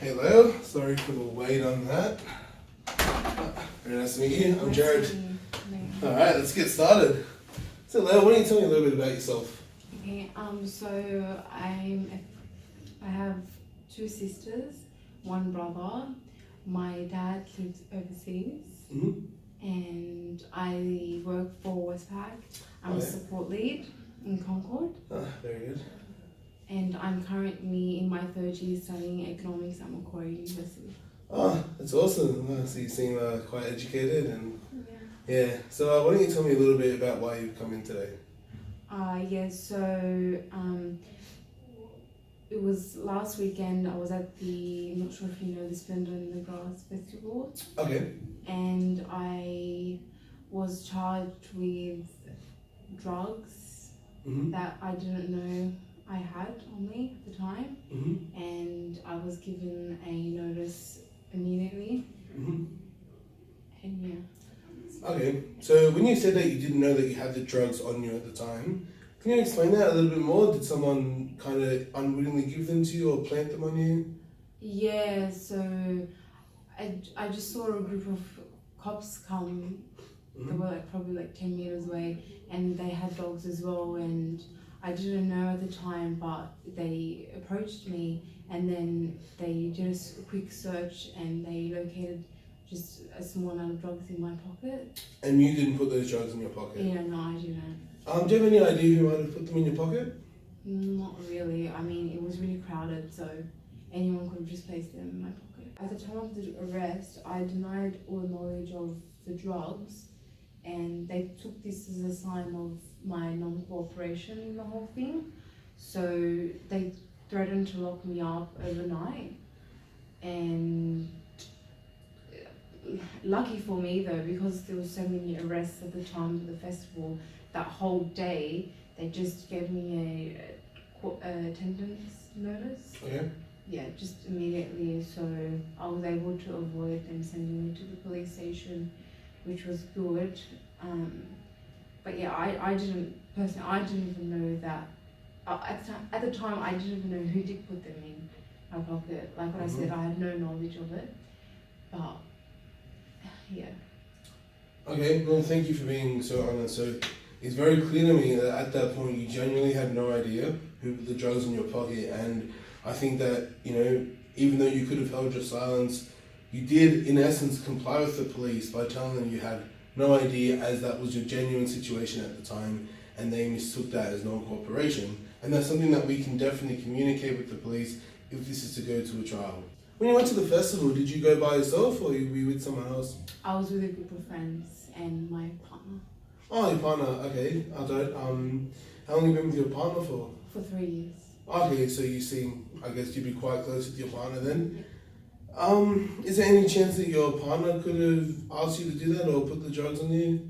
Hey Leo, sorry for the wait on that. Very nice to meet you. I'm Jared. Alright, let's get started. So Leo, why don't you tell me a little bit about yourself? Okay, so I have two sisters, one brother. My dad lives overseas, and I work for Westpac. I'm a support lead in Concord. Very good. And I'm currently in my third year studying economics at Macquarie University. Oh, that's awesome. So you seem quite educated and yeah. So why don't you tell me a little bit about why you've come in today? It was last weekend. I was at the, I'm not sure if you know, the Splendor in the Grass Festival. Okay. And I was charged with drugs that I didn't know I had on me at the time. And I was given a notice immediately. And yeah. Okay, so when you said that you didn't know that you had the drugs on you at the time, can you explain that a little bit more? Did someone kind of unwittingly give them to you or plant them on you? Yeah, so I just saw a group of cops come. They were probably 10 meters away, and they had dogs as well, and I didn't know at the time, but they approached me, and then they did a quick search and they located just a small amount of drugs in my pocket. And you didn't put those drugs in your pocket? Yeah, no, I didn't. Do you have any idea who might have put them in your pocket? Not really. I mean, it was really crowded, so anyone could have just placed them in my pocket. At the time of the arrest, I denied all knowledge of the drugs, and they took this as a sign of my non-cooperation in the whole thing. So they threatened to lock me up overnight, and lucky for me though, because there were so many arrests at the time of the festival, that whole day they just gave me a attendance notice. Okay. Yeah, just immediately, so I was able to avoid them sending me to the police station, which was good. But yeah, I didn't even know that. At the time, I didn't even know who did put them in my pocket. Like what I said, I had no knowledge of it. But yeah. Okay, well, thank you for being so honest. So it's very clear to me that at that point you genuinely had no idea who put the drugs in your pocket, and I think that, you know, even though you could have held your silence, you did in essence comply with the police by telling them you had no idea, as that was your genuine situation at the time, and they mistook that as non-cooperation. And that's something that we can definitely communicate with the police if this is to go to a trial. When you went to the festival, did you go by yourself or were you with someone else? I was with a group of friends and my partner. Oh, your partner, okay. How long have you been with your partner for? For 3 years. Okay, so you seem, I guess you'd be quite close with your partner then. Is there any chance that your partner could have asked you to do that or put the drugs on you?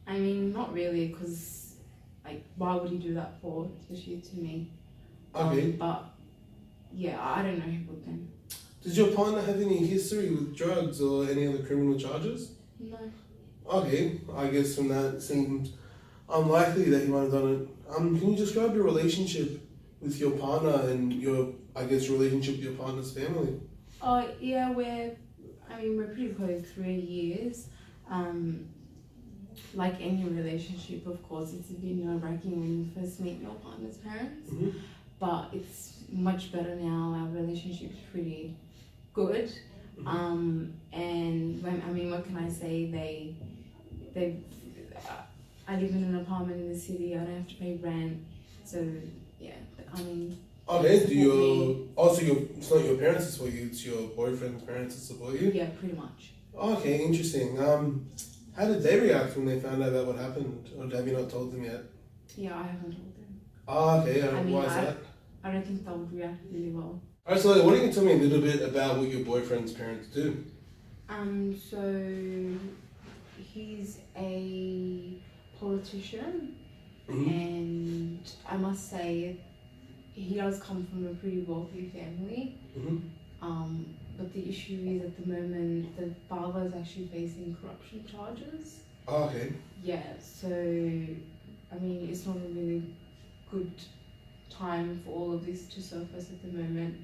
I mean, not really, because why would he do that for, especially to me? Okay. But yeah, I don't know who put them. Does your partner have any history with drugs or any other criminal charges? No. Okay, I guess from that it seems unlikely that he might have done it. Can you describe your relationship with your partner and your, I guess, relationship with your partner's family? Oh yeah, we're pretty close, 3 years. Like any relationship, of course, it's a bit nerve-wracking when you first meet your partner's parents. But it's much better now. Our relationship's pretty good. And what can I say? I live in an apartment in the city. I don't have to pay rent. So yeah, Okay, it's not your parents that support you, it's your boyfriend's parents that support you? Yeah, pretty much. Okay, interesting. How did they react when they found out about what happened? Or have you not told them yet? Yeah, I haven't told them. Okay, why is that? I don't think they would react really well. Alright, so what do you tell me a little bit about what your boyfriend's parents do? So he's a politician, and I must say he does come from a pretty wealthy family. But the issue is at the moment the father is actually facing corruption charges. Okay. Yeah, so it's not a really good time for all of this to surface at the moment.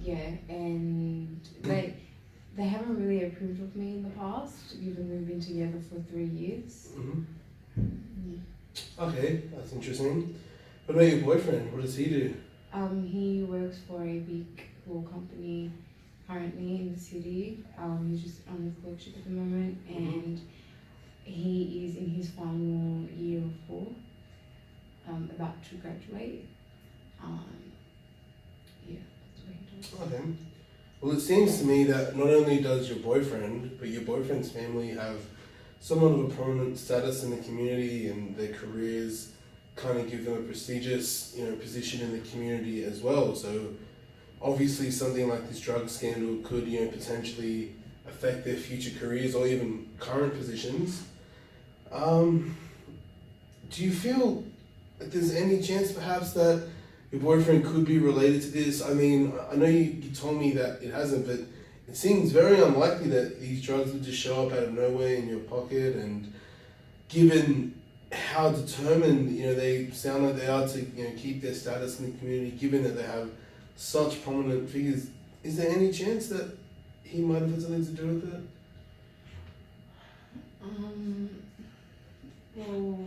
Yeah, and they haven't really approved of me in the past, even though we've been together for 3 years. Okay, that's interesting. What about your boyfriend? What does he do? He works for a big law company currently in the city. He's just on the clerkship at the moment, and he is in his final year of law, about to graduate. Yeah, that's what he does. Okay. Well, it seems to me that not only does your boyfriend, but your boyfriend's family have somewhat of a prominent status in the community, and their careers kind of give them a prestigious, position in the community as well. So obviously something like this drug scandal could, potentially affect their future careers or even current positions. Do you feel that there's any chance perhaps that your boyfriend could be related to this? I mean, I know you told me that it hasn't, but it seems very unlikely that these drugs would just show up out of nowhere in your pocket, and given how determined, they sound like they are to, keep their status in the community, given that they have such prominent figures, is there any chance that he might have had something to do with it? Well,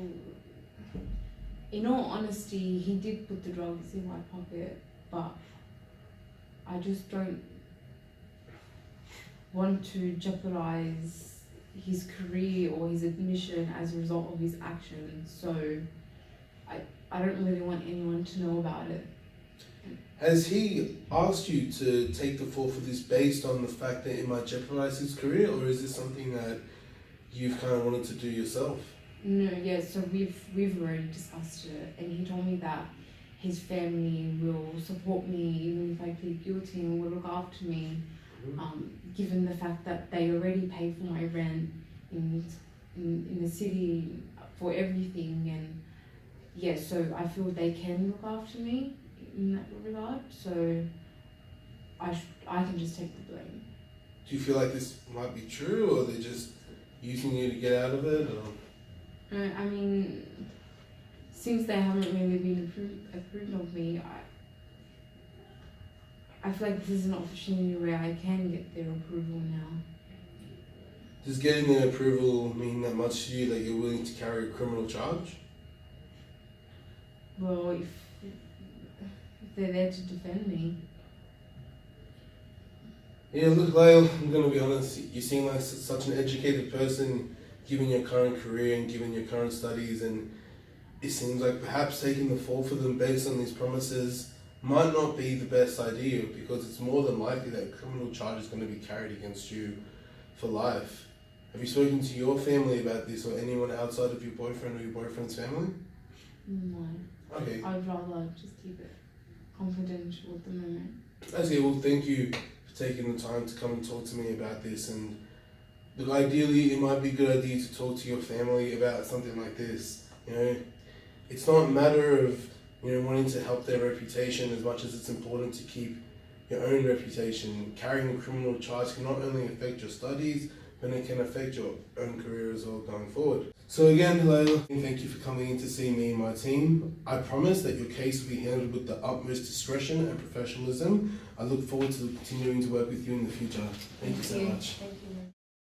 in all honesty, he did put the drugs in my pocket, but I just don't want to jeopardize his career or his admission as a result of his actions. So I don't really want anyone to know about it. Has he asked you to take the fall for this based on the fact that it might jeopardize his career, or is this something that you've kind of wanted to do yourself? No, yeah, so we've already discussed it, and he told me that his family will support me even if I plead guilty and will look after me, given the fact that they already pay for my rent in the city, for everything, and yeah, so I feel they can look after me in that regard, so I can just take the blame. Do you feel like this might be true, or they're just using you to get out of it? Or? I mean, since they haven't really been approved of me, I feel like this is an opportunity where I can get their approval now. Does getting their approval mean that much to you, that you're willing to carry a criminal charge? Well, if they're there to defend me. Yeah, look, Lael, I'm going to be honest, you seem like such an educated person, given your current career and given your current studies, and it seems like perhaps taking the fall for them based on these promises might not be the best idea, because it's more than likely that a criminal charge is going to be carried against you for life. Have you spoken to your family about this, or anyone outside of your boyfriend or your boyfriend's family? No. Okay. I'd rather just keep it confidential at the moment. Okay, well, thank you for taking the time to come and talk to me about this. And look, ideally, it might be a good idea to talk to your family about something like this. It's not a matter of wanting to help their reputation as much as it's important to keep your own reputation. Carrying a criminal charge can not only affect your studies, but it can affect your own career as well going forward. So again, Lael, thank you for coming in to see me and my team. I promise that your case will be handled with the utmost discretion and professionalism. I look forward to continuing to work with you in the future. Thank you so much. Thank you.